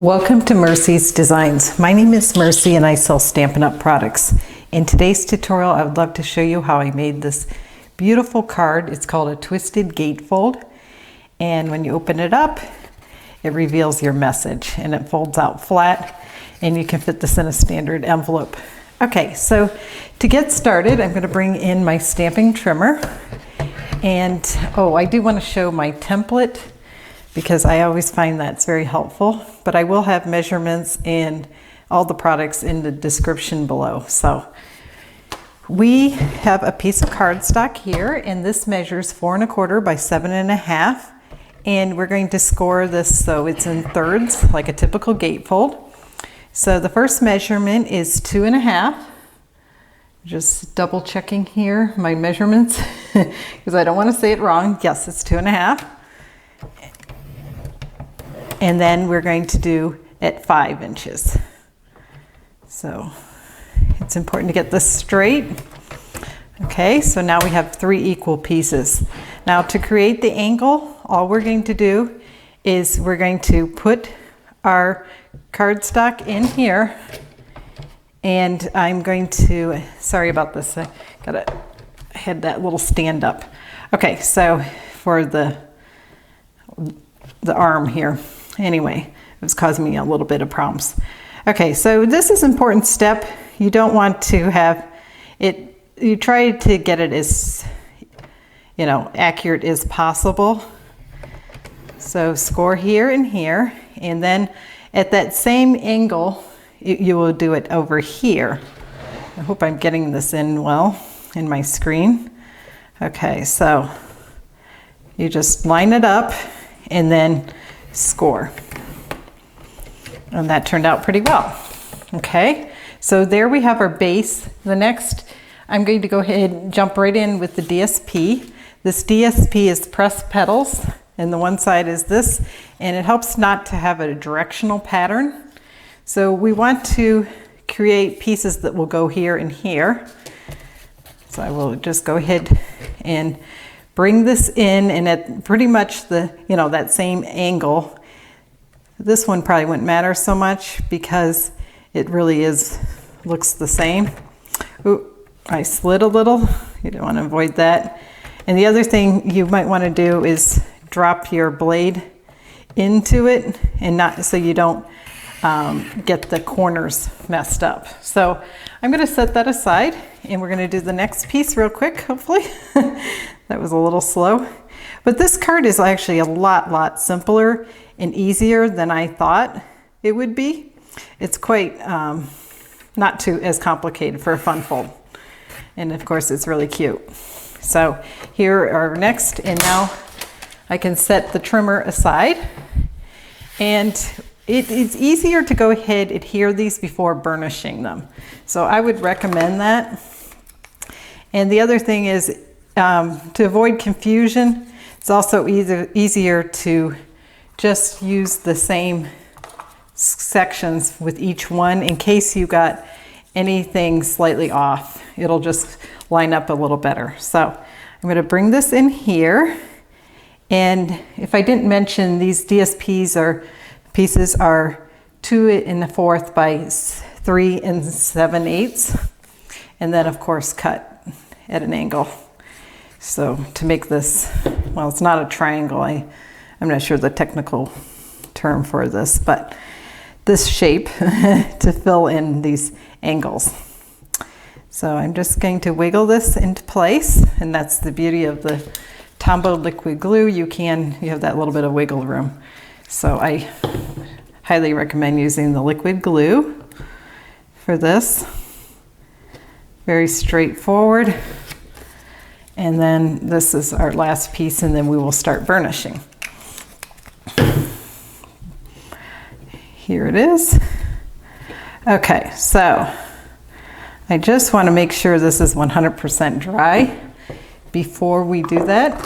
Welcome to Mercy's Designs. My name is Mercy and I sell Stampin' Up! Products. In today's tutorial, I would love to show you how I made this beautiful card. It's called a twisted gatefold. And when you open it up, it reveals your message and it folds out flat and you can fit this in a standard envelope. Okay, so to get started, I'm going to bring in my stamping trimmer. And I do want to show my template, because I always find that's very helpful, but I will have measurements and all the products in the description below. So we have a piece of cardstock here, and this measures 4 1/4 by 7 1/2, and we're going to score this so it's in thirds, like a typical gatefold. So the first measurement is 2 1/2. Just double checking here my measurements because I don't want to say it wrong. Yes, it's 2 1/2. And then we're going to do at 5 inches. So it's important to get this straight. Okay, so now we have 3 equal pieces. Now to create the angle, all we're going to do is we're going to put our cardstock in here. And I'm going to, sorry about this, I had that little stand up. Okay, so for the arm here. Anyway, it was causing me a little bit of problems. Okay, so this is an important step. You don't want to have it, you try to get it as, accurate as possible. So score here and here, and then at that same angle, you will do it over here. I hope I'm getting this in well in my screen. Okay, so you just line it up and then score. And that turned out pretty well. Okay, so there we have our base. The next, I'm going to go ahead and jump right in with the DSP. This DSP is pressed petals, and the one side is this, and it helps not to have a directional pattern. So we want to create pieces that will go here and here. So I will just go ahead and bring this in, and at pretty much the, that same angle. This one probably wouldn't matter so much because it really looks the same. Ooh, I slid a little. You don't want to avoid that. And the other thing you might want to do is drop your blade into it, and not so you don't get the corners messed up. So I'm going to set that aside, and we're going to do the next piece real quick, hopefully. That was a little slow. But this card is actually a lot simpler and easier than I thought it would be. It's quite not too as complicated for a fun fold. And of course it's really cute. So here are next, and now I can set the trimmer aside. And it's easier to go ahead and adhere these before burnishing them. So I would recommend that. And the other thing is, to avoid confusion, it's also easier to just use the same sections with each one in case you got anything slightly off. It'll just line up a little better. So I'm going to bring this in here. And if I didn't mention, these DSPs pieces are 2 1/4 by 3 7/8, and then of course cut at an angle. So to make this, well, it's not a triangle. I'm not sure the technical term for this, but this shape to fill in these angles. So I'm just going to wiggle this into place, and that's the beauty of the Tombow liquid glue. You have that little bit of wiggle room. So I highly recommend using the liquid glue for this. Very straightforward. And then this is our last piece, and then we will start burnishing. Here it is. Okay, so I just want to make sure this is 100% dry before we do that.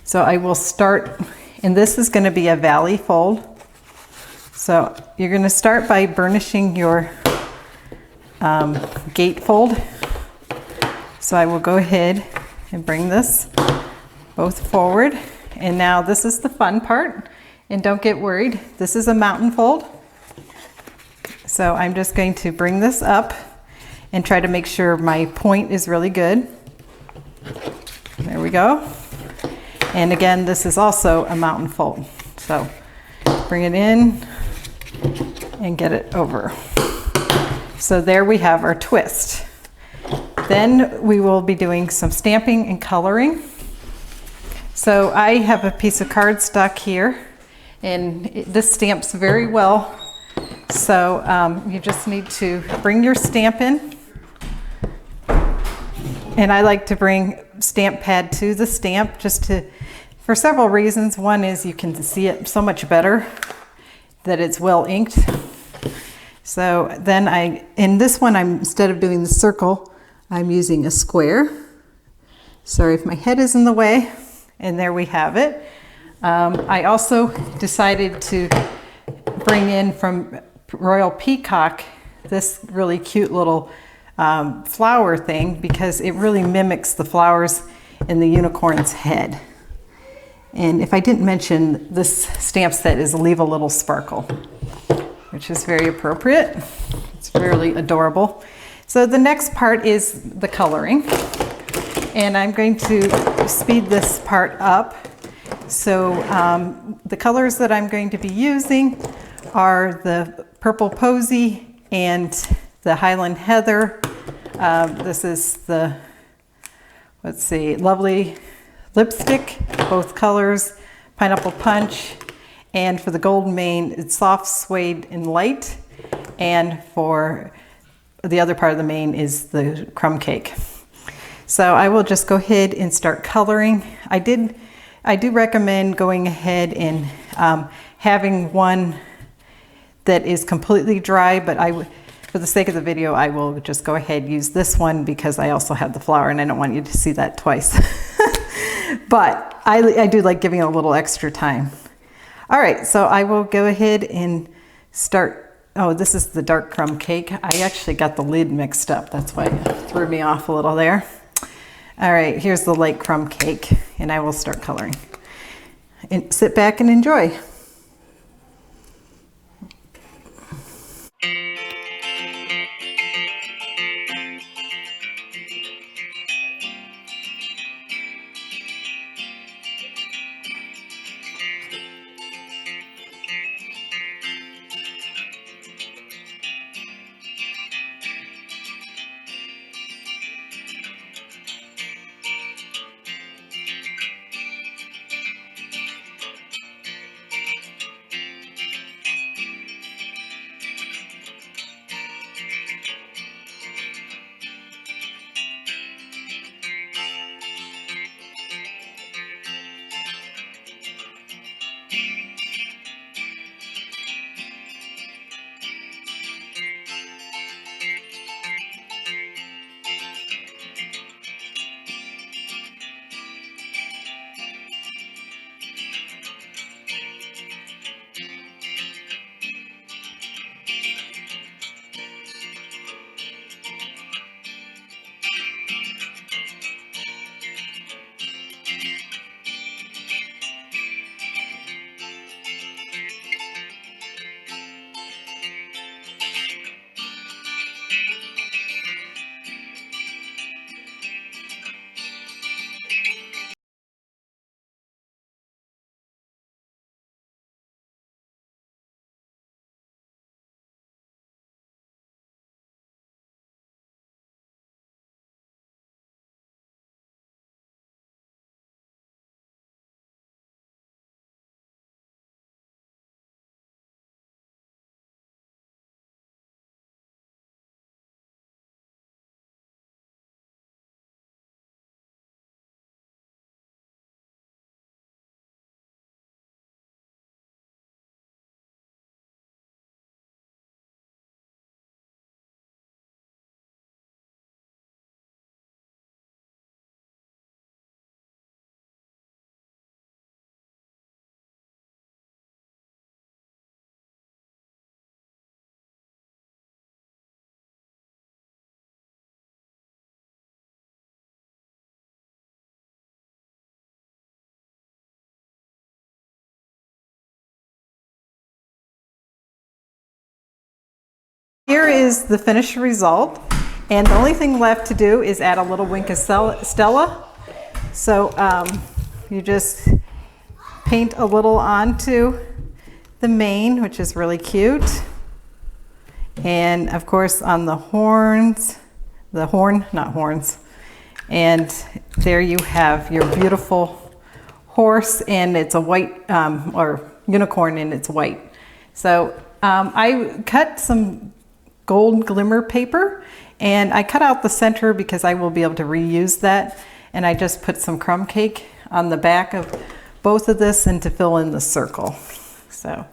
So I will start, and this is going to be a valley fold. So you're going to start by burnishing your gatefold. So I will go ahead and bring this both forward. And now this is the fun part. And don't get worried, this is a mountain fold. So I'm just going to bring this up and try to make sure my point is really good. There we go. And again, this is also a mountain fold. So bring it in and get it over. So there we have our twist. Then we will be doing some stamping and coloring. So I have a piece of cardstock here, and this stamps very well. So you just need to bring your Stampin'. And I like to bring stamp pad to the stamp for several reasons. One is you can see it so much better that it's well inked. So then in this one, instead of doing the circle, I'm using a square. Sorry if my head is in the way. And there we have it. I also decided to bring in from Royal Peacock this really cute little flower thing, because it really mimics the flowers in the unicorn's head. And if I didn't mention, this stamp set is Leave a Little Sparkle, which is very appropriate. It's really adorable. So the next part is the coloring. And I'm going to speed this part up. So the colors that I'm going to be using are the Purple Posy and the Highland Heather. This is the, let's see, Lovely Lipstick, both colors, Pineapple Punch, and for the Golden Mane, it's Soft Suede and Light, and for the other part of the mane is the Crumb Cake. So I will just go ahead and start coloring. I do recommend going ahead and having one that is completely dry, but for the sake of the video, I will just go ahead and use this one because I also have the flower and I don't want you to see that twice. But I do like giving it a little extra time. All right, so I will go ahead and start. Oh, this is the dark Crumb Cake. I actually got the lid mixed up. That's why it threw me off a little there. All right, here's the light Crumb Cake, and I will start coloring. And sit back and enjoy. Here is the finished result. And the only thing left to do is add a little wink of Stella. So you just paint a little onto the mane, which is really cute. And of course on the horns, not horns. And there you have your beautiful horse, and it's a white, or unicorn, and it's white. So I cut some gold glimmer paper, and I cut out the center because I will be able to reuse that. And I just put some crumb cake on the back of both of this and to fill in the circle. So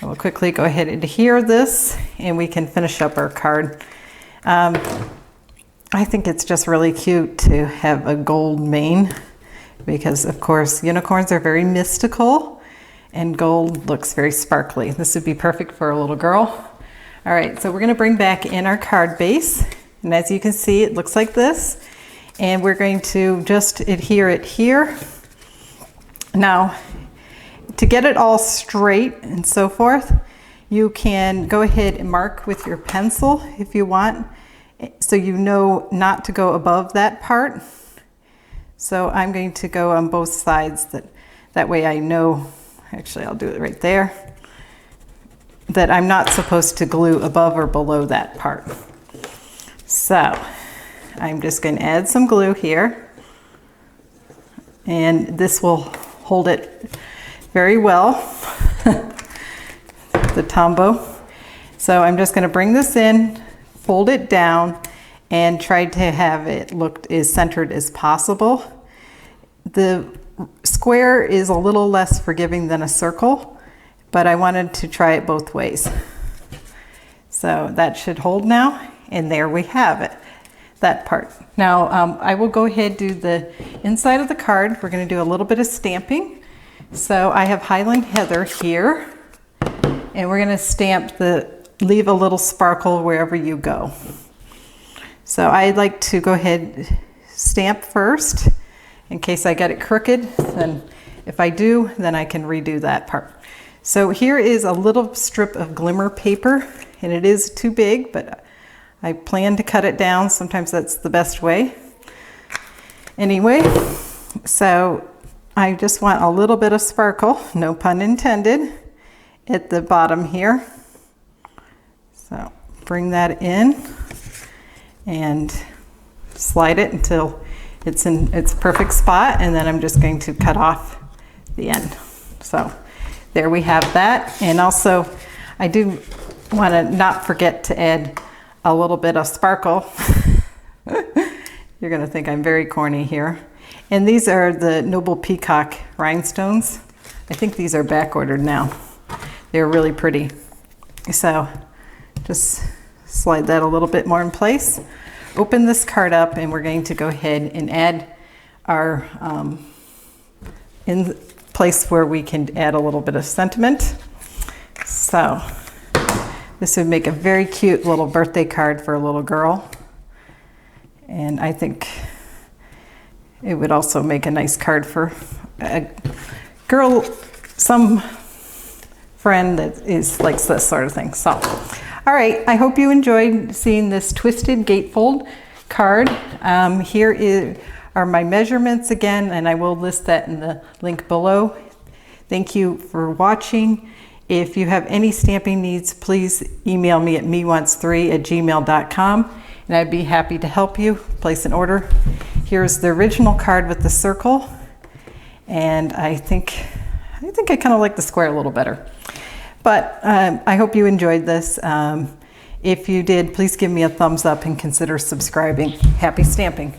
I will quickly go ahead and adhere this, and we can finish up our card. I think it's just really cute to have a gold mane because, of course, unicorns are very mystical and gold looks very sparkly. This would be perfect for a little girl. All right, so we're going to bring back in our card base. And as you can see, it looks like this. And we're going to just adhere it here. Now, to get it all straight and so forth, you can go ahead and mark with your pencil if you want, so you know not to go above that part. So I'm going to go on both sides, that way I know, actually I'll do it right there, that I'm not supposed to glue above or below that part. So I'm just going to add some glue here, and this will hold it very well, the Tombow. So I'm just going to bring this in, fold it down, and try to have it look as centered as possible. The square is a little less forgiving than a circle, but I wanted to try it both ways. So that should hold now, and there we have it, that part. Now I will go ahead and do the inside of the card. We're going to do a little bit of stamping. So I have Highland Heather here, and we're going to stamp leave a little sparkle wherever you go. So I'd like to go ahead stamp first in case I get it crooked. Then if I do, then I can redo that part. So here is a little strip of glimmer paper, and it is too big, but I plan to cut it down. Sometimes that's the best way. Anyway, so I just want a little bit of sparkle, no pun intended, at the bottom here. So bring that in and slide it until it's in its perfect spot, and then I'm just going to cut off the end. So there we have that. And also I do want to not forget to add a little bit of sparkle. You're going to think I'm very corny here. And these are the Noble Peacock rhinestones. I think these are back ordered now. They're really pretty. So just slide that a little bit more in place. Open this card up, and we're going to go ahead and add our, in place where we can add a little bit of sentiment. So this would make a very cute little birthday card for a little girl. And I think it would also make a nice card for a girl, some friend that likes this sort of thing. So, all right, I hope you enjoyed seeing this twisted gatefold card. Here are my measurements again, and I will list that in the link below. Thank you for watching. If you have any stamping needs, please email me at mewants3@gmail.com, and I'd be happy to help you place an order. Here's the original card with the circle, and I think I kind of like the square a little better. But I hope you enjoyed this. If you did, please give me a thumbs up and consider subscribing. Happy stamping.